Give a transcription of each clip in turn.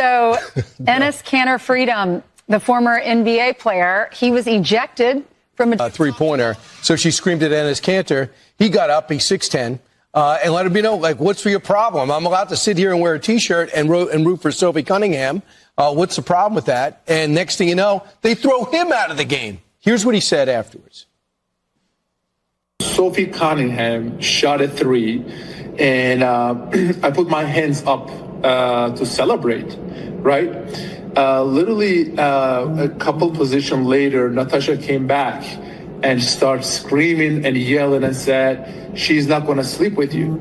So Enes Kanter Freedom, the former NBA player, he was ejected from a three-pointer. So she screamed at Enes Kanter. He got up, he's 6'10", and let him know, like, what's your problem? I'm allowed to sit here and wear a T-shirt and root for Sophie Cunningham. What's the problem with that? And next thing you know, they throw him out of the game. Here's what he said afterwards. Sophie Cunningham shot a three, and I put my hands up to celebrate, right? Literally a couple position later, Natasha came back and started screaming and yelling and said, she's not going to sleep with you.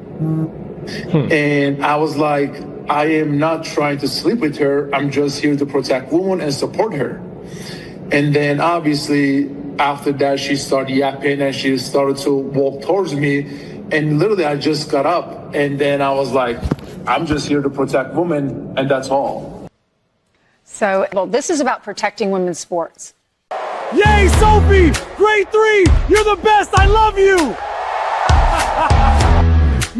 And I was like, I am not trying to sleep with her. I'm just here to protect women and support her. And then obviously after that, she started yapping and she started to walk towards me. And literally I just got up and then I was like, I'm just here to protect women, and that's all. So, well, this is about protecting women's sports. Yay, Sophie! Great three! You're the best! I love you!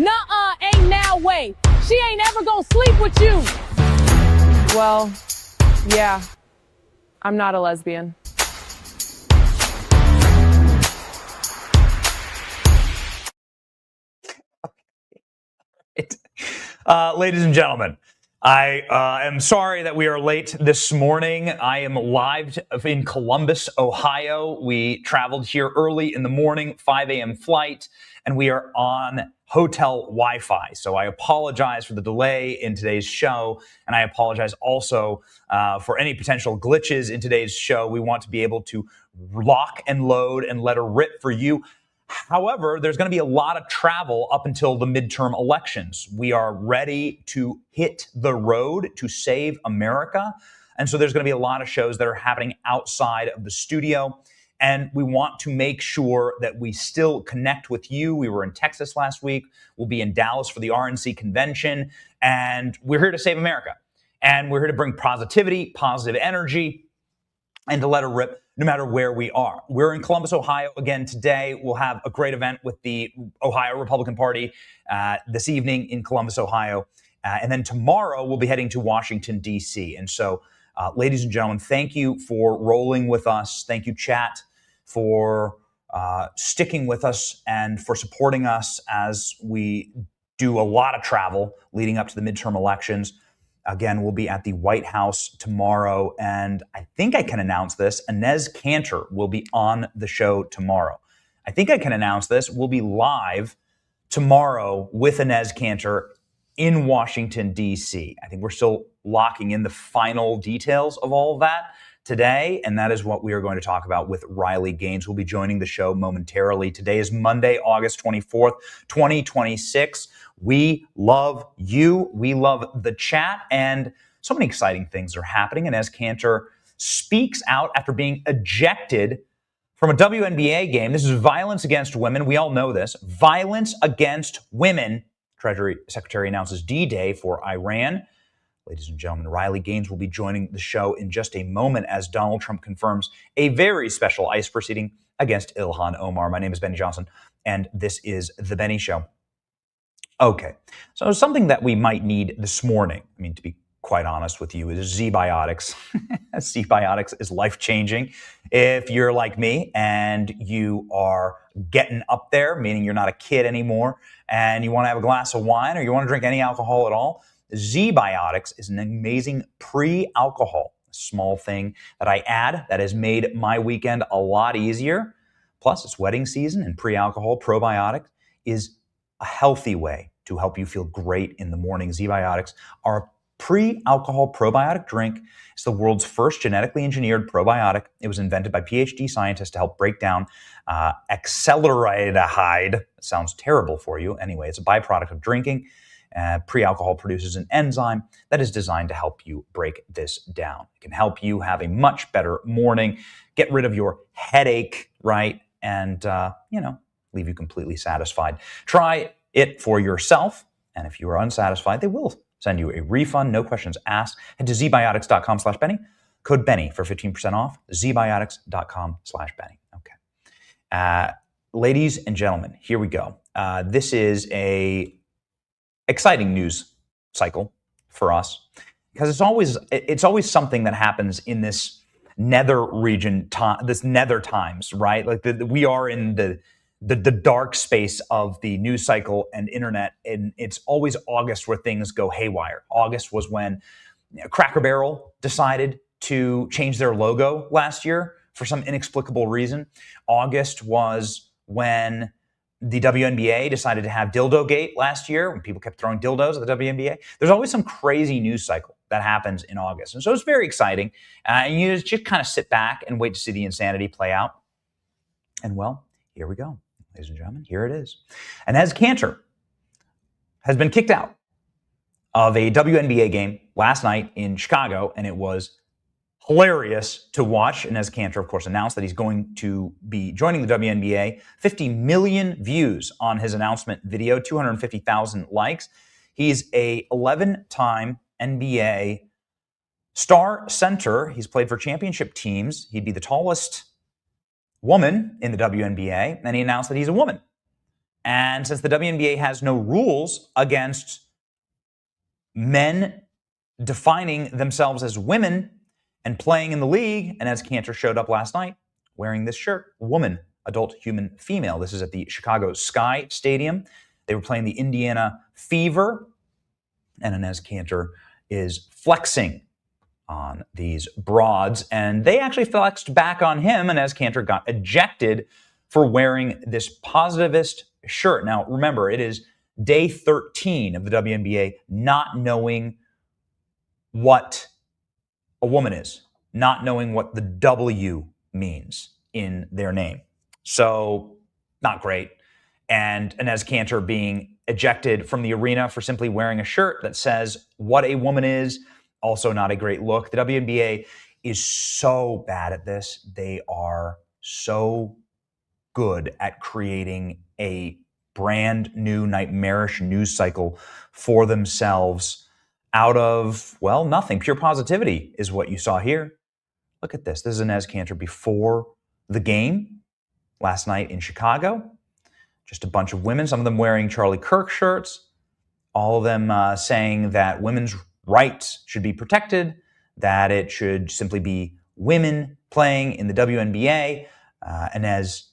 Nuh-uh, ain't now way. She ain't ever gonna sleep with you. Well, yeah, I'm not a lesbian. Ladies and gentlemen, I am sorry that we are late this morning. I am live in Columbus, Ohio. We traveled here early in the morning, 5 a.m. flight, and we are on hotel Wi-Fi. So I apologize for the delay in today's show, and I apologize also for any potential glitches in today's show. We want to be able to lock and load and let her rip for you. However, there's going to be a lot of travel up until the midterm elections. We are ready to hit the road to save America. And so there's going to be a lot of shows that are happening outside of the studio. And we want to make sure that we still connect with you. We were in Texas last week. We'll be in Dallas for the RNC convention. And we're here to save America. And we're here to bring positivity, positive energy, and to let her rip no matter where we are. We're in Columbus, Ohio again today. We'll have a great event with the Ohio Republican Party this evening in Columbus, Ohio. And then tomorrow we'll be heading to Washington, D.C. And so, ladies and gentlemen, thank you for rolling with us. Thank you, chat, for sticking with us and for supporting us as we do a lot of travel leading up to the midterm elections. Again, we'll be at the White House tomorrow, and I think I can announce this. Enes Kanter will be on the show tomorrow. I think I can announce this. We'll be live tomorrow with Enes Kanter in Washington, D.C. I think we're still locking in the final details of all of that today, and that is what we are going to talk about with Riley Gaines. We'll be joining the show momentarily. Today is Monday, August 24th, 2026. We love you. We love the chat, and so many exciting things are happening. And as Kanter speaks out after being ejected from a WNBA game, this is violence against women. We all know this. Violence against women. Treasury Secretary announces D-Day for Iran. Ladies and gentlemen, Riley Gaines will be joining the show in just a moment as Donald Trump confirms a very special ICE proceeding against Ilhan Omar. My name is Benny Johnson, and this is The Benny Show. Okay, so something that we might need this morning, I mean, to be quite honest with you, is Z-Biotics. Z-Biotics is life-changing. If you're like me and you are getting up there, meaning you're not a kid anymore, and you want to have a glass of wine or you want to drink any alcohol at all, Z-Biotics is an amazing pre-alcohol, small thing that I add that has made my weekend a lot easier. Plus, it's wedding season, and pre-alcohol probiotic is a healthy way to help you feel great in the morning. Z-Biotics are a pre-alcohol probiotic drink. It's the world's first genetically engineered probiotic. It was invented by PhD scientists to help break down acceleraldehyde. It sounds terrible for you. Anyway, it's a byproduct of drinking. Pre-alcohol produces an enzyme that is designed to help you break this down. It can help you have a much better morning, get rid of your headache, right? And, leave you completely satisfied. Try it for yourself. And if you are unsatisfied, they will send you a refund. No questions asked. Head to zbiotics.com/Benny. Code Benny for 15% off. zbiotics.com/Benny. Okay. Ladies and gentlemen, here we go. This is a exciting news cycle for us because it's always something that happens in this nether region, this nether times, right? Like we are in the dark space of the news cycle and internet, and it's always August where things go haywire. August was when Cracker Barrel decided to change their logo last year for some inexplicable reason. August was when the WNBA decided to have Dildo Gate last year, when people kept throwing dildos at the WNBA. There's always some crazy news cycle that happens in August. And so it's very exciting. And you just kind of sit back and wait to see the insanity play out. And well, here we go. Ladies and gentlemen, here it is. Enes Kanter has been kicked out of a WNBA game last night in Chicago, and it was hilarious to watch. Enes Kanter, of course, announced that he's going to be joining the WNBA. 50 million views on his announcement video, 250,000 likes. He's a 11-time NBA star center. He's played for championship teams. He'd be the tallest woman in the WNBA, and he announced that he's a woman. And since the WNBA has no rules against men defining themselves as women and playing in the league, and Enes Kanter showed up last night wearing this shirt, woman, adult, human, female. This is at the Chicago Sky Stadium. They were playing the Indiana Fever, and Enes Kanter is flexing on these broads, and they actually flexed back on him, and Enes Kanter got ejected for wearing this positivist shirt. Now, remember, it is day 13 of the WNBA not knowing what a woman is, not knowing what the W means in their name. So, not great. And Enes Kanter being ejected from the arena for simply wearing a shirt that says what a woman is, also not a great look. The WNBA is so bad at this. They are so good at creating a brand new nightmarish news cycle for themselves out of, well, nothing. Pure positivity is what you saw here. Look at this. This is Enes Kanter before the game last night in Chicago. Just a bunch of women, some of them wearing Charlie Kirk shirts, all of them saying that women's rights should be protected, that it should simply be women playing in the WNBA, and as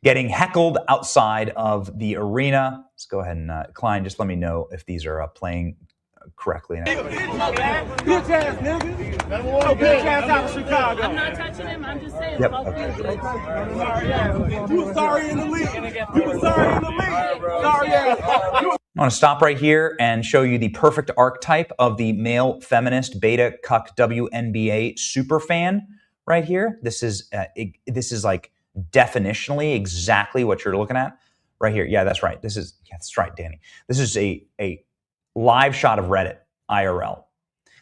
getting heckled outside of the arena. Let's go ahead and, Klein, just let me know if these are playing correctly. Bitch ass nigga. Bitch ass out of Chicago. I'm not touching him. I'm just saying. Yep. You were sorry in the league. You were sorry in the league. Sorry ass. I want to stop right here and show you the perfect archetype of the male feminist beta cuck WNBA superfan right here. This is like definitionally exactly what you're looking at right here. Yeah, that's right. That's right, Danny. This is a live shot of Reddit IRL.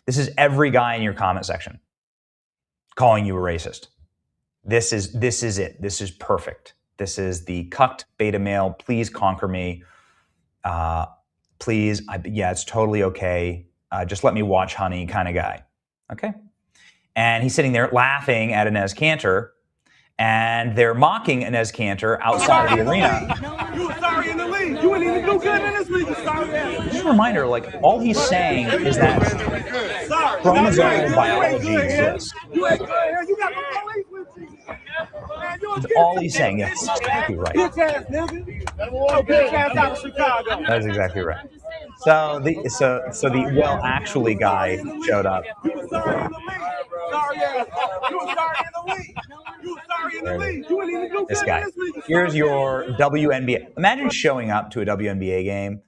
This is every guy in your comment section calling you a racist. This is it. This is perfect. This is the cucked beta male. Please conquer me. Please. Yeah, it's totally okay. Just let me watch, honey, kind of guy. Okay. And he's sitting there laughing at Enes Kanter, and they're mocking Enes Kanter outside of the arena. You were sorry in the league. You wouldn't even do good in this league. Sorry ass. Just a reminder, like, all he's saying is that chromosomal biology exists. You ain't good here. You got no police with you. Man, you a That's bitch. all he's saying. Yes, that's exactly right. Bitch ass nigga. Bitch ass out of Chicago. That's exactly right. So the well actually guy showed up. You were sorry in the league. Sorry ass. You were sorry in the league. You were sorry in the league. You wouldn't even do This good guy. in this league. Here's your WNBA. Imagine showing up to a WNBA game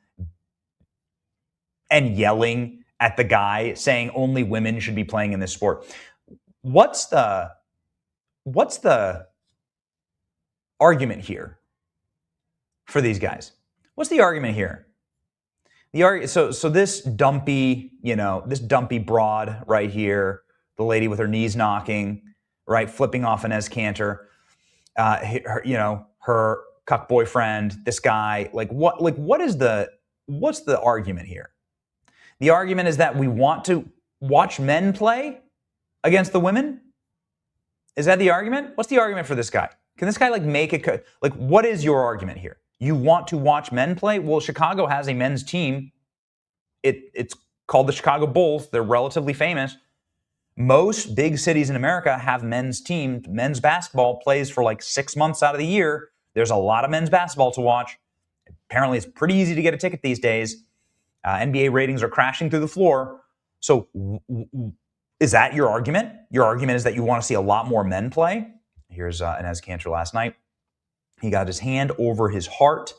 and yelling at the guy saying only women should be playing in this sport. What's the argument here for these guys? What's the argument here? So this dumpy broad right here, the lady with her knees knocking, right, flipping off Enes Kanter, her cuck boyfriend, this guy, what's the argument here? The argument is that we want to watch men play against the women? Is that the argument? What's the argument for this guy? Can this guy what is your argument here? You want to watch men play? Well, Chicago has a men's team. It's called the Chicago Bulls. They're relatively famous. Most big cities in America have men's team. Men's basketball plays for like 6 months out of the year. There's a lot of men's basketball to watch. Apparently, it's pretty easy to get a ticket these days. NBA ratings are crashing through the floor. So is that your argument? Your argument is that you want to see a lot more men play? Here's Enes Kanter last night. He got his hand over his heart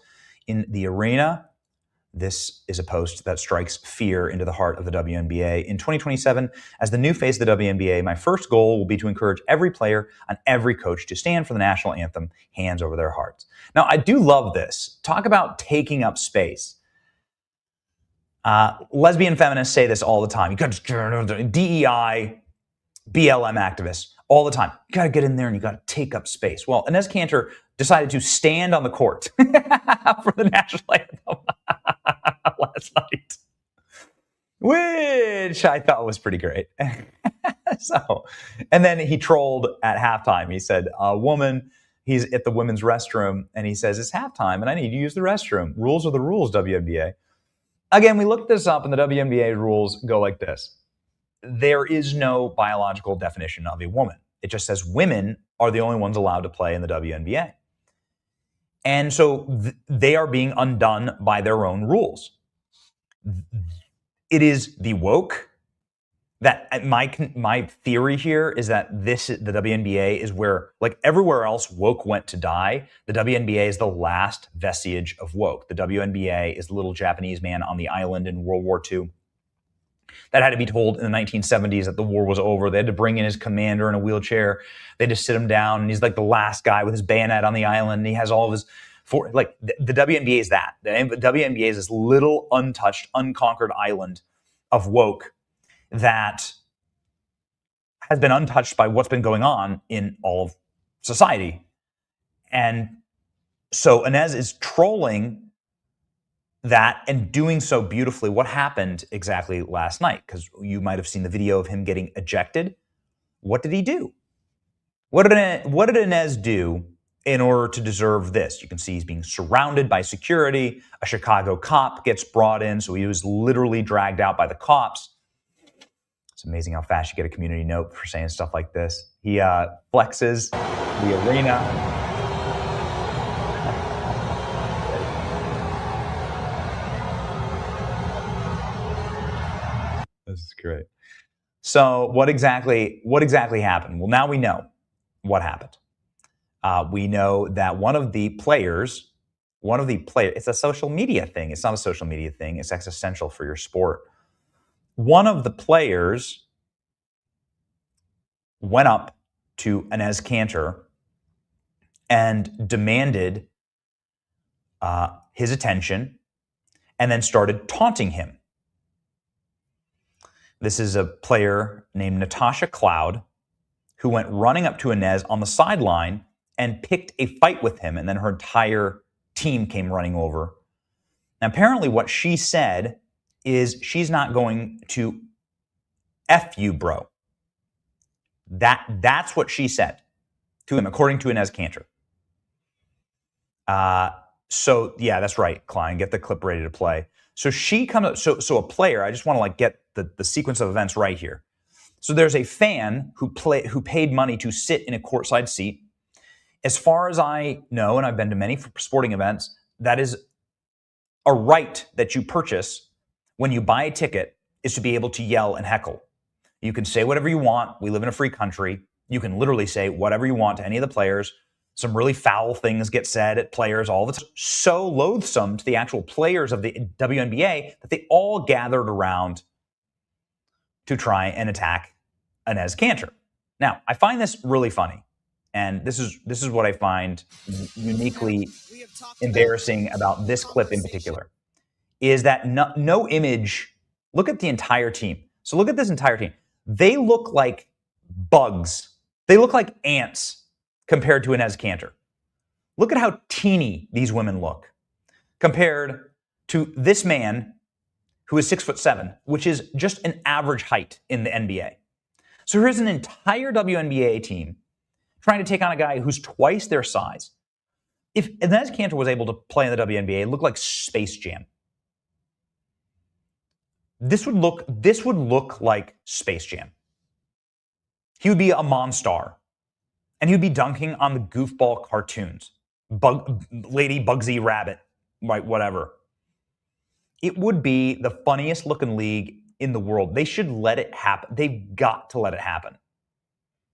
in the arena. This is a post that strikes fear into the heart of the WNBA. In 2027, as the new face of the WNBA, my first goal will be to encourage every player and every coach to stand for the national anthem, hands over their hearts. Now, I do love this. Talk about taking up space. Lesbian feminists say this all the time. You got to DEI, BLM activists all the time. You got to get in there and you got to take up space. Well, Enes Kanter decided to stand on the court for the national anthem last night, which I thought was pretty great. And then he trolled at halftime. He said, a woman, he's at the women's restroom, and he says, it's halftime, and I need to use the restroom. Rules are the rules, WNBA. Again, we looked this up, and the WNBA rules go like this. There is no biological definition of a woman. It just says women are the only ones allowed to play in the WNBA. And so they are being undone by their own rules. It is the woke that my theory here is that the WNBA is where, like everywhere else, woke went to die. The WNBA is the last vestige of woke. The WNBA is the little Japanese man on the island in World War II that had to be told in the 1970s that the war was over. They had to bring in his commander in a wheelchair. They just sit him down, and he's like the last guy with his bayonet on the island. And he has all of his the WNBA is that. The WNBA is this little untouched, unconquered island of woke that has been untouched by what's been going on in all of society. And so Enes is trolling that and doing so beautifully. What happened exactly last night? Because you might have seen the video of him getting ejected. What did he do? What did Enes do in order to deserve this? You can see he's being surrounded by security. A Chicago cop gets brought in, so he was literally dragged out by the cops. It's amazing how fast you get a community note for saying stuff like this. He flexes the arena. This is great. So what exactly happened? Well, now we know what happened. We know that one of the players, it's a social media thing. It's not a social media thing. It's existential for your sport. One of the players went up to Enes Kanter and demanded his attention and then started taunting him. This is a player named Natasha Cloud who went running up to Enes on the sideline and picked a fight with him, and then her entire team came running over. Now, apparently what she said is she's not going to F you, bro. That's what she said to him, according to Enes Kanter. So yeah, that's right, Klein. Get the clip ready to play. So she comes up, so a player, I just want to get the sequence of events right here. So there's a fan who paid money to sit in a courtside seat. As far as I know, and I've been to many sporting events, that is a right that you purchase when you buy a ticket, is to be able to yell and heckle. You can say whatever you want. We live in a free country. You can literally say whatever you want to any of the players. Some really foul things get said at players all the time. So loathsome to the actual players of the WNBA that they all gathered around to try and attack Enes Kanter. Now, I find this really funny. And this is what I find uniquely embarrassing about this clip in particular, is that no image. Look at the entire team. So look at this entire team. They look like bugs. They look like ants compared to Enes Kanter. Look at how teeny these women look compared to this man who is 6'7", which is just an average height in the NBA. So here's an entire WNBA team trying to take on a guy who's twice their size. If Enes Kanter was able to play in the WNBA, it looked like Space Jam. This would look like Space Jam. He would be a Monstar, and he would be dunking on the goofball cartoons, Lady Bugsy Rabbit, right? Whatever. It would be the funniest looking league in the world. They should let it happen. They've got to let it happen.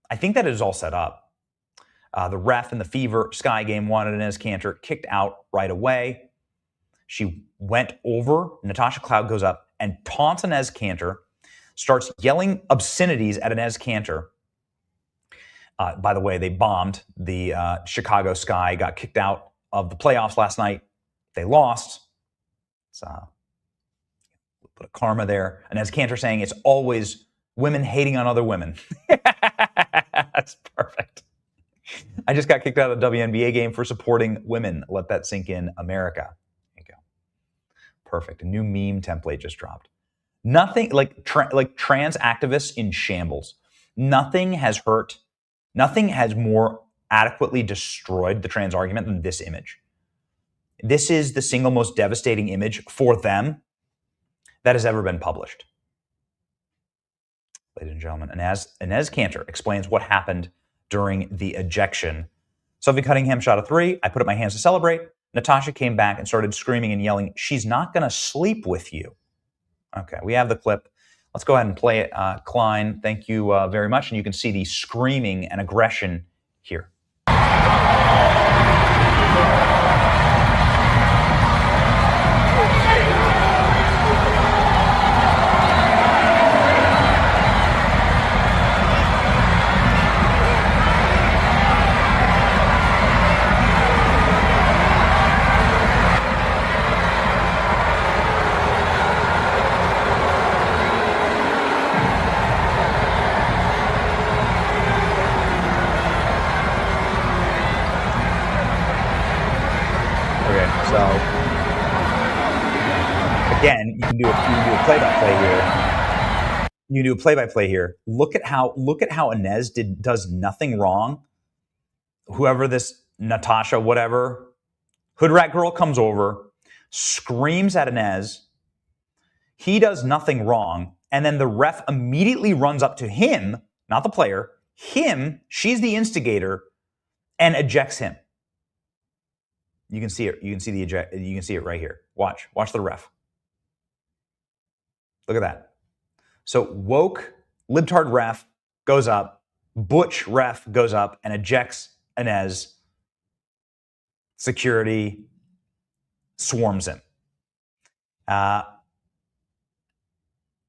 I think that is all set up. The ref in the Fever Sky game wanted Enes Kanter kicked out right away. She went over. Natasha Cloud goes up and taunts Enes Kanter, starts yelling obscenities at Enes Kanter. By the way, they bombed the Chicago Sky, got kicked out of the playoffs last night. They lost. So put a karma there. And as Kanter saying, it's always women hating on other women. That's perfect. I just got kicked out of the WNBA game for supporting women. Let that sink in, America. There you go. Perfect. A new meme template just dropped. Nothing like trans activists in shambles. Nothing has more adequately destroyed the trans argument than this image. This is the single most devastating image for them that has ever been published. Ladies and gentlemen, Enes Kanter explains what happened during the ejection. Sophie Cunningham shot a three. I put up my hands to celebrate. Natasha came back and started screaming and yelling, "She's not going to sleep with you." Okay, we have the clip. Let's go ahead and play it. Klein, thank you very much. And you can see the screaming and aggression here. Again, you can do a play-by-play here. You can do a play-by-play here. Look at how Enes does nothing wrong. Whoever this Natasha, whatever, hood rat girl comes over, screams at Enes. He does nothing wrong, and then the ref immediately runs up to him, not the player, him. She's the instigator, and ejects him. You can see it. You can see it right here. Watch the ref. Look at that. So woke libtard ref goes up, butch ref goes up and ejects Enes. Security swarms him.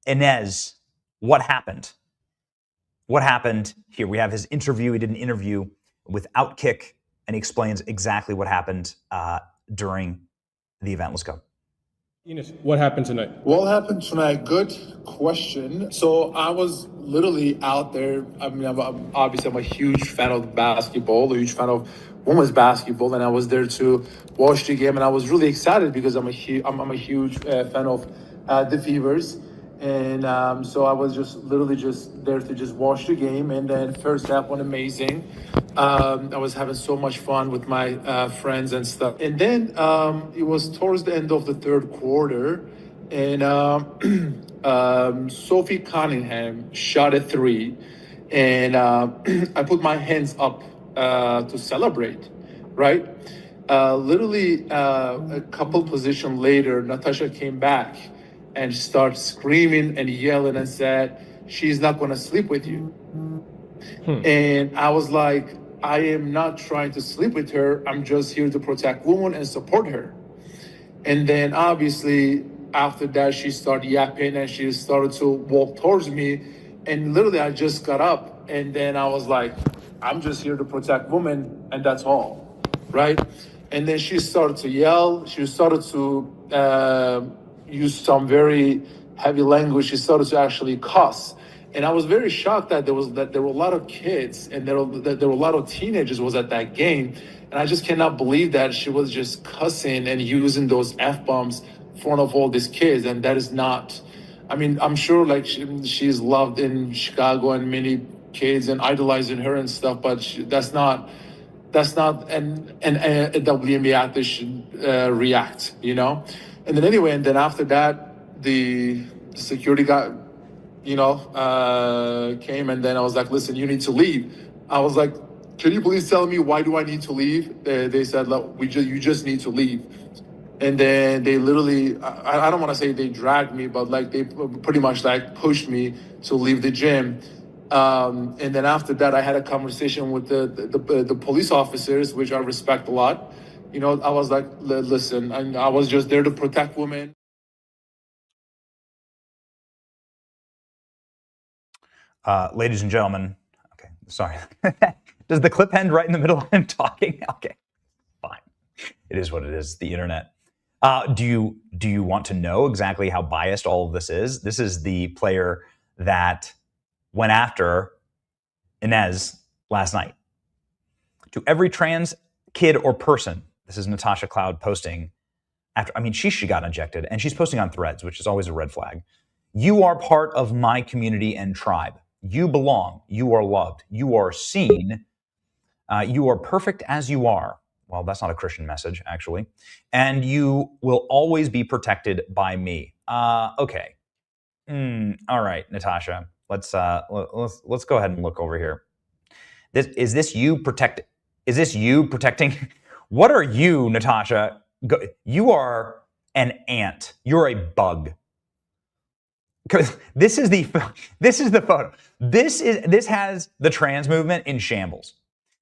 Enes, what happened? What happened here? We have his interview. He did an interview with Outkick, and he explains exactly what happened during the event. Let's go. Enes, what happened tonight? What happened tonight? Good question. So I was literally out there. I mean, I'm a huge fan of basketball, a huge fan of women's basketball, and I was there to watch the game, and I was really excited because I'm a huge fan of the Fevers. And so I was just there to just watch the game. And then first half went amazing. I was having so much fun with my friends and stuff. And then it was towards the end of the third quarter. And Sophie Cunningham shot a three. And I put my hands up to celebrate, right? Literally a couple positions later, Natasha came back and started screaming and yelling and said, "She's not going to sleep with you." And I was like, I am not trying to sleep with her. I'm just here to protect women and support her. And then obviously after that, she started yapping and she started to walk towards me. And literally I just got up and then I was like, I'm just here to protect women and that's all, right? And then she started to yell. She started to use some very heavy language. She started to actually cuss. And I was very shocked that there were a lot of kids and there were a lot of teenagers was at that game. And I just cannot believe that she was just cussing and using those F-bombs in front of all these kids. And that is not, I mean, I'm sure like she's loved in Chicago and many kids and idolizing her and stuff, but that's not and a WNBA athlete should react, you know? And then anyway, and then after that, the The security guy, came, and then I was like, listen, you need to leave. I was like, can you please tell me why do I need to leave? They said, look, you just need to leave. And then they literally, I don't want to say they dragged me, but like they pretty much like pushed me to leave the gym. And then after that, I had a conversation with the police officers, which I respect a lot. I was like, listen, I was just there to protect women. Ladies and gentlemen, okay, sorry. Does the clip end right in the middle of him talking? Okay, fine. It is what it is, the internet. Do you want to know exactly how biased all of this is? This is the player that went after Enes last night. To every trans kid or person, this is Natasha Cloud posting after, she got ejected, and she's posting on Threads, which is always a red flag. You are part of my community and tribe. You belong. You are loved. You are seen. You are perfect as you are. Well, that's not a Christian message, actually. And you will always be protected by me. Okay. All right, Natasha. Let's go ahead and look over here. Is this you protecting? What are you, Natasha? You are an ant. You're a bug. This is the photo. This has the trans movement in shambles.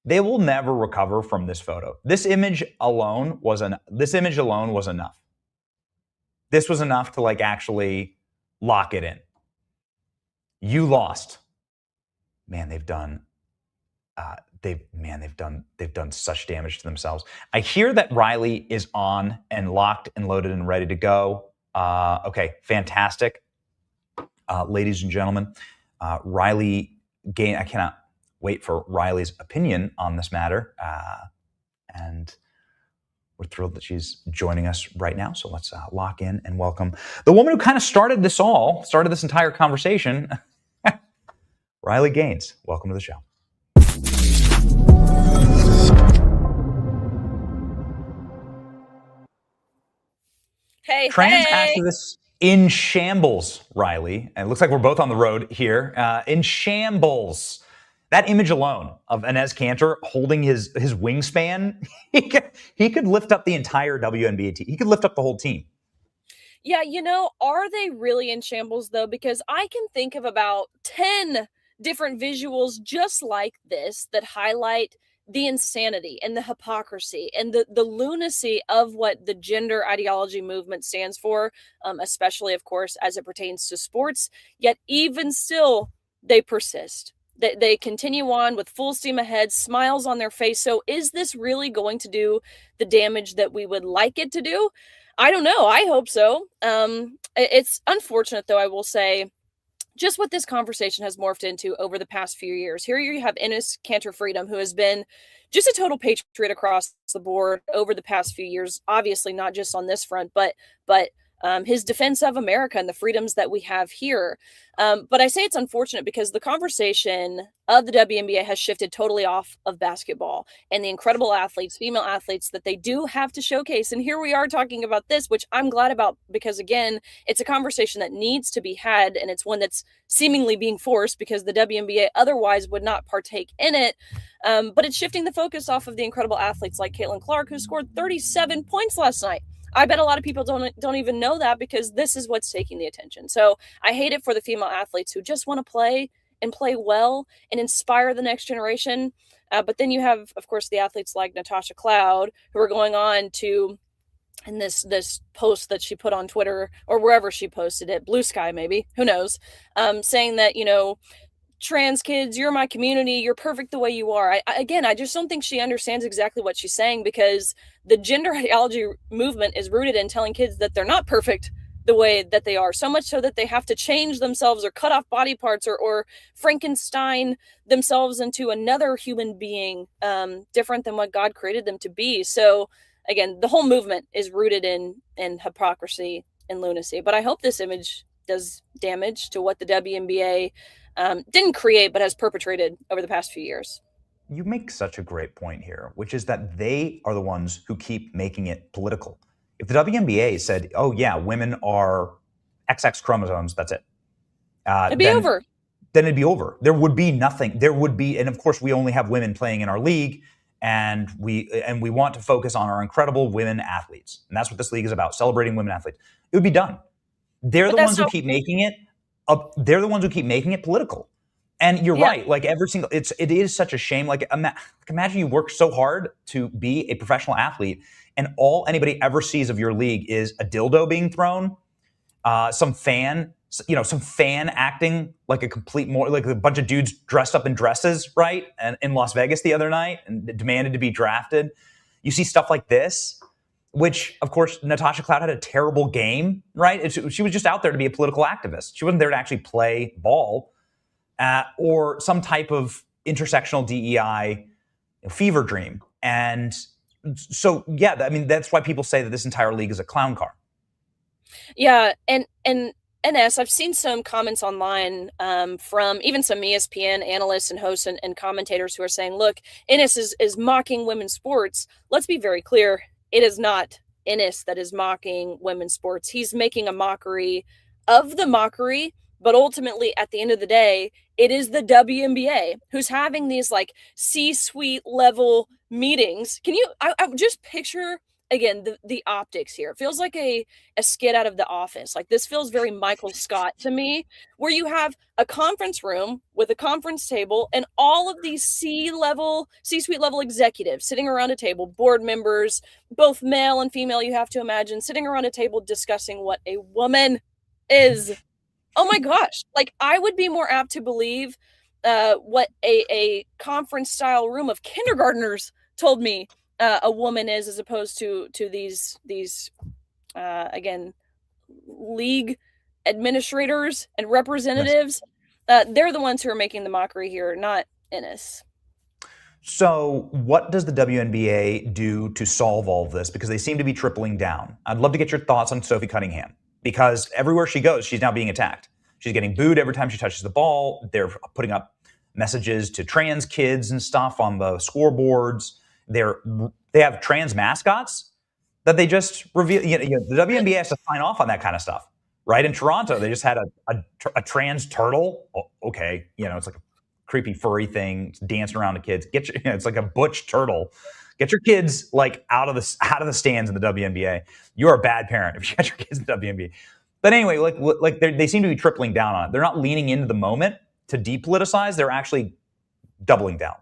They will never recover from this photo. This image alone was enough. This was enough to actually lock it in. You lost. Man, they've done such damage to themselves. I hear that Riley is on and locked and loaded and ready to go. Okay, fantastic. Ladies and gentlemen, Riley gained. I cannot wait for Riley's opinion on this matter. And we're thrilled that she's joining us right now. So let's lock in and welcome the woman who kind of started this entire conversation, Riley Gaines. Welcome to the show. Hey, Trans activists in shambles, Riley. And it looks like we're both on the road here. In shambles. That image alone of Enes Kanter holding his wingspan, he could lift up the entire WNBA team. He could lift up the whole team. Yeah, are they really in shambles, though? Because I can think of about 10 different visuals just like this that highlight the insanity and the hypocrisy and the lunacy of what the gender ideology movement stands for, especially, of course, as it pertains to sports. Yet even still, they persist. They continue on with full steam ahead, smiles on their face. So is this really going to do the damage that we would like it to do? I don't know. I hope so. It's unfortunate, though, I will say, just what this conversation has morphed into over the past few years. Here you have Enes Kanter Freedom, who has been just a total patriot across the board over the past few years. Obviously, not just on this front, but his defense of America and the freedoms that we have here. But I say it's unfortunate because the conversation of the WNBA has shifted totally off of basketball and the incredible athletes, female athletes that they do have to showcase. And here we are talking about this, which I'm glad about because, again, it's a conversation that needs to be had. And it's one that's seemingly being forced because the WNBA otherwise would not partake in it. But it's shifting the focus off of the incredible athletes like Caitlin Clark, who scored 37 points last night. I bet a lot of people don't even know that because this is what's taking the attention. So I hate it for the female athletes who just want to play and play well and inspire the next generation. But then you have, of course, the athletes like Natasha Cloud who are going on to, in this post that she put on Twitter or wherever she posted it, Blue Sky maybe, who knows, saying that, trans kids, you're my community, you're perfect the way you are. I just don't think she understands exactly what she's saying because the gender ideology movement is rooted in telling kids that they're not perfect the way that they are, so much so that they have to change themselves or cut off body parts or Frankenstein themselves into another human being different than what God created them to be. So again, the whole movement is rooted in hypocrisy and lunacy. But I hope this image does damage to what the WNBA didn't create, but has perpetrated over the past few years. You make such a great point here, which is that they are the ones who keep making it political. If the WNBA said, oh yeah, women are XX chromosomes. That's it. It'd be over. Then it'd be over. There would be nothing. There would be, and of course, we only have women playing in our league, and we want to focus on our incredible women athletes, and that's what this league is about: celebrating women athletes. It would be done. They're the ones who keep making it. They're the ones who keep making it political. And you're right. Like it is such a shame. Like imagine you work so hard to be a professional athlete, and all anybody ever sees of your league is a dildo being thrown, some fan acting like like a bunch of dudes dressed up in dresses, right? And in Las Vegas the other night and demanded to be drafted. You see stuff like this, which of course Natasha Cloud had a terrible game, right? She was just out there to be a political activist. She wasn't there to actually play ball or some type of intersectional DEI fever dream. And so, yeah, I mean, that's why people say that this entire league is a clown car. Yeah, and Enes, I've seen some comments online from even some ESPN analysts and hosts and commentators who are saying, look, Enes is mocking women's sports. Let's be very clear. It is not Enes that is mocking women's sports. He's making a mockery of the mockery, but ultimately, at the end of the day, it is the WNBA who's having these like C-suite level meetings. Can you, I just picture again, the optics here. It feels like a skit out of The Office. Like this feels very Michael Scott to me, where you have a conference room with a conference table and all of these C-suite level executives sitting around a table, board members, both male and female, you have to imagine, sitting around a table discussing what a woman is. Oh my gosh. Like I would be more apt to believe what a conference style room of kindergartners told me a woman is, as opposed to these again, league administrators and representatives. Yes. They're the ones who are making the mockery here, not Enes. So what does the WNBA do to solve all of this? Because they seem to be tripling down. I'd love to get your thoughts on Sophie Cunningham, because everywhere she goes, she's now being attacked. She's getting booed every time she touches the ball. They're putting up messages to trans kids and stuff on the scoreboards. They have trans mascots that they just reveal. You know, the WNBA has to sign off on that kind of stuff, right? In Toronto, they just had a trans turtle. Oh, okay, it's like a creepy furry thing dancing around to kids. It's like a butch turtle. Get your kids like out of the stands in the WNBA. You're a bad parent if you got your kids in the WNBA. But anyway, like they seem to be tripling down on it. They're not leaning into the moment to depoliticize. They're actually doubling down.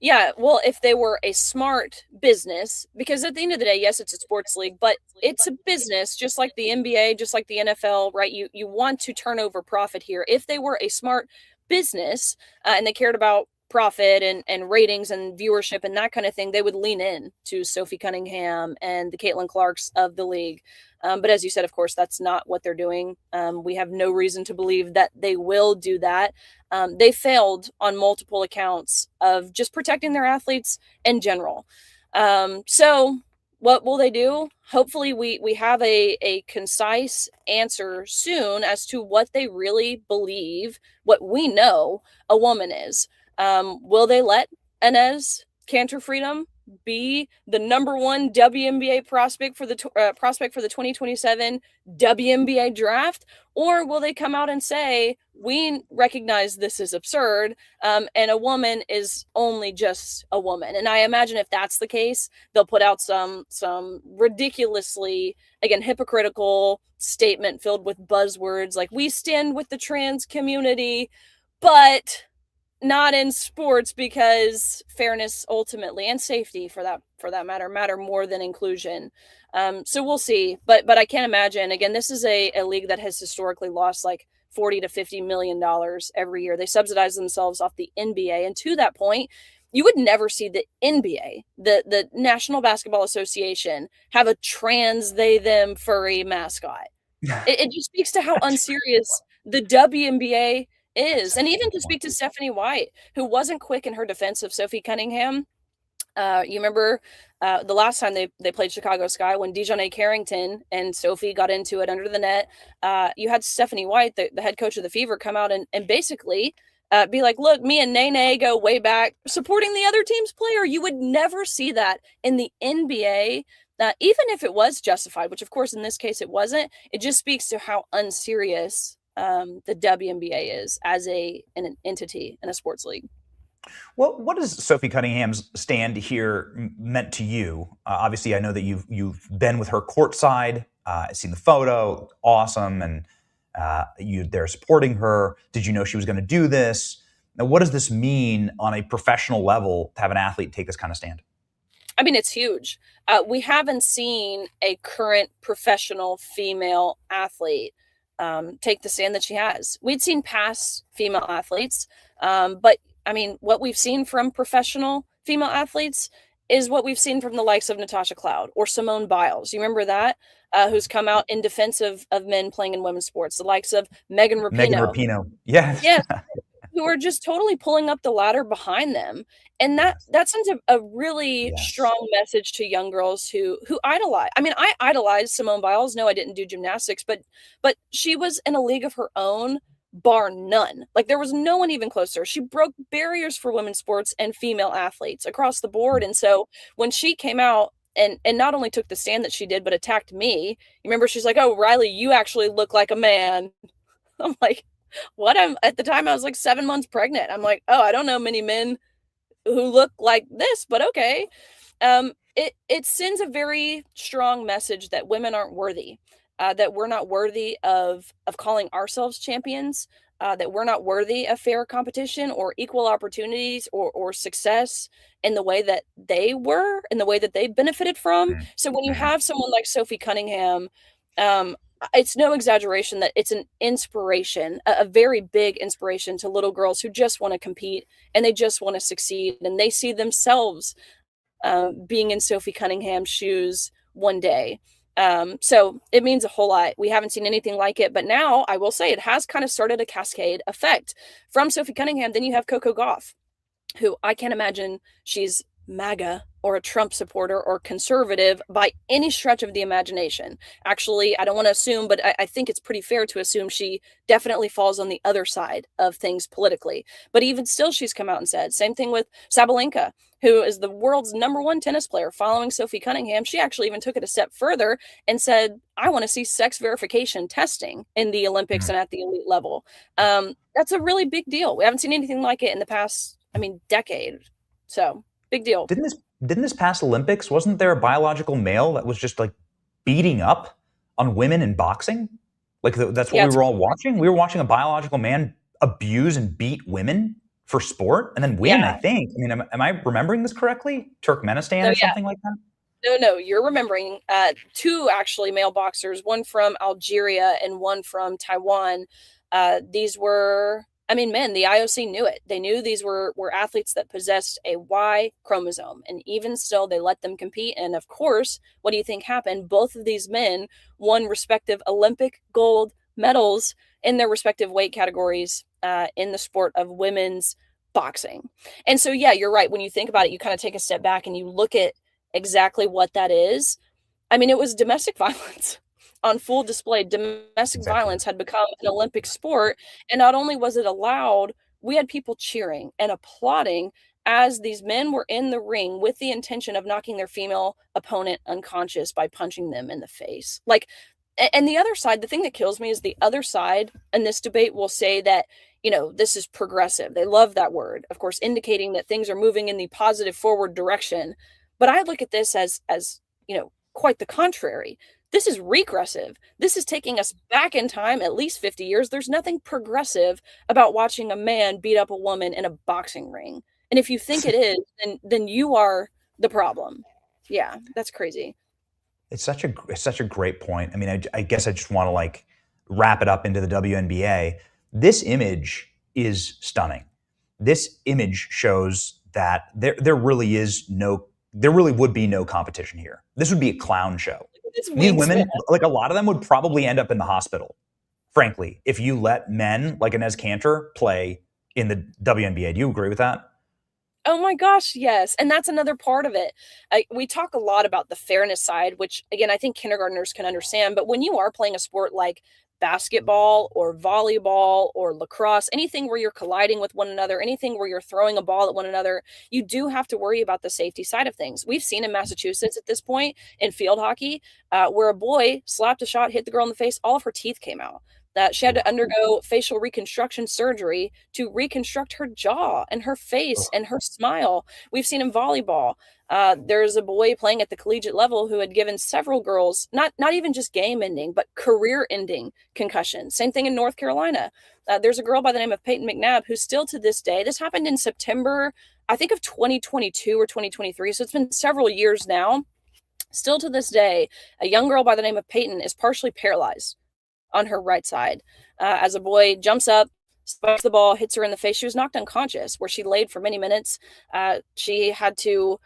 Yeah, well, if they were a smart business, because at the end of the day, yes, it's a sports league, but it's a business, just like the NBA, just like the NFL, right? You want to turn over profit here. If they were a smart business and they cared about profit and ratings and viewership and that kind of thing, they would lean in to Sophie Cunningham and the Caitlin Clarks of the league. But as you said, of course, that's not what they're doing. We have no reason to believe that they will do that. They failed on multiple accounts of just protecting their athletes in general. So what will they do? Hopefully we have a concise answer soon as to what they really believe, what we know a woman is. Will they let Enes Kanter Freedom be the number one WNBA prospect for the 2027 WNBA draft? Or will they come out and say, we recognize this is absurd, and a woman is only just a woman? And I imagine if that's the case, they'll put out some ridiculously, again, hypocritical statement filled with buzzwords like, we stand with the trans community, but not in sports, because fairness ultimately, and safety for that matter more than inclusion. So we'll see. But I can't imagine. Again, this is a league that has historically lost like $40 to $50 million every year. They subsidize themselves off the NBA. And to that point, you would never see the NBA, the National Basketball Association, have a trans they them furry mascot. It just speaks to how unserious the WNBA is. And even to speak to Stephanie White, who wasn't quick in her defense of Sophie Cunningham. You remember the last time they played Chicago Sky, when Dejounte Carrington and Sophie got into it under the net. You had Stephanie White, the head coach of the Fever, come out and basically be like, look, me and Nene go way back, supporting the other team's player. You would never see that in the NBA. even if it was justified, which of course in this case it wasn't, it just speaks to how unserious the WNBA is as an entity in a sports league. Well, what does Sophie Cunningham's stand here meant to you? Obviously, I know that you've been with her courtside. I've seen the photo, awesome, and they're supporting her. Did you know she was going to do this? Now, what does this mean on a professional level to have an athlete take this kind of stand? I mean, it's huge. We haven't seen a current professional female athlete take the stand that she has. We'd seen past female athletes, but I mean, what we've seen from professional female athletes is what we've seen from the likes of Natasha Cloud or Simone Biles. You remember that? Who's come out in defense of men playing in women's sports. The likes of Megan Rapinoe. Megan Rapinoe, yes. Yes. Who are just totally pulling up the ladder behind them. And that sends a really strong message to young girls who idolize. I mean, I idolized Simone Biles. No, I didn't do gymnastics, but she was in a league of her own, bar none. Like there was no one even closer. She broke barriers for women's sports and female athletes across the board. And so when she came out and not only took the stand that she did, but attacked me, you remember she's like, "Oh, Riley, you actually look like a man." I'm like, what? At the time I was like 7 months pregnant. I'm like, oh, I don't know many men who look like this, but okay. It sends a very strong message that women aren't worthy, that we're not worthy of calling ourselves champions, that we're not worthy of fair competition or equal opportunities or success in the way that they were, in the way that they benefited from. So when you have someone like Sophie Cunningham, it's no exaggeration that it's an inspiration, a very big inspiration to little girls who just want to compete and they just want to succeed. And they see themselves being in Sophie Cunningham's shoes one day. So it means a whole lot. We haven't seen anything like it, but now I will say it has kind of started a cascade effect from Sophie Cunningham. Then you have Coco Gauff, who I can't imagine she's MAGA or a Trump supporter or conservative by any stretch of the imagination. Actually, I don't want to assume, but I think it's pretty fair to assume she definitely falls on the other side of things politically. But even still, she's come out and said, same thing with Sabalenka, who is the world's #1 tennis player following Sophie Cunningham. She actually even took it a step further and said, I want to see sex verification testing in the Olympics and at the elite level. That's a really big deal. We haven't seen anything like it in the past, decade. So big deal. Didn't this past Olympics, wasn't there a biological male that was just like beating up on women in boxing? Like that's what we were all watching. We were watching a biological man abuse and beat women for sport and then win, I think. Am I remembering this correctly? Turkmenistan or something like that? No, you're remembering two actually male boxers, one from Algeria and one from Taiwan. These were, men, the IOC knew it. They knew these were athletes that possessed a Y chromosome. And even still, they let them compete. And of course, what do you think happened? Both of these men won respective Olympic gold medals in their respective weight categories in the sport of women's boxing. And so, yeah, you're right. When you think about it, you kind of take a step back and you look at exactly what that is. It was domestic violence. On full display. Domestic violence had become an Olympic sport. And not only was it allowed, we had people cheering and applauding as these men were in the ring with the intention of knocking their female opponent unconscious by punching them in the face. And the other side, the thing that kills me is the other side in this debate will say that, this is progressive. They love that word, of course, indicating that things are moving in the positive forward direction. But I look at this as quite the contrary. This is regressive. This is taking us back in time at least 50 years. There's nothing progressive about watching a man beat up a woman in a boxing ring. And if you think it is, then you are the problem. Yeah, that's crazy. It's such a great point. I guess I just want to wrap it up into the WNBA. This image is stunning. This image shows that there really would be no competition here. This would be a clown show. These women, a lot of them would probably end up in the hospital, frankly, if you let men like Enes Kanter play in the WNBA. Do you agree with that? Oh my gosh, yes. And that's another part of it. We talk a lot about the fairness side, which again, I think kindergartners can understand. But when you are playing a sport like basketball or volleyball or lacrosse, anything where you're colliding with one another, anything where you're throwing a ball at one another, you do have to worry about the safety side of things. We've seen in Massachusetts at this point in field hockey where a boy slapped a shot, hit the girl in the face, all of her teeth came out. That she had to undergo facial reconstruction surgery to reconstruct her jaw and her face and her smile. We've seen in volleyball. There's a boy playing at the collegiate level who had given several girls, not even just game-ending, but career-ending concussions. Same thing in North Carolina. There's a girl by the name of Peyton McNabb who still to this day, this happened in September, I think of 2022 or 2023, so it's been several years now. Still to this day, a young girl by the name of Peyton is partially paralyzed on her right side. As a boy jumps up, spikes the ball, hits her in the face. She was knocked unconscious, where she laid for many minutes. She had to,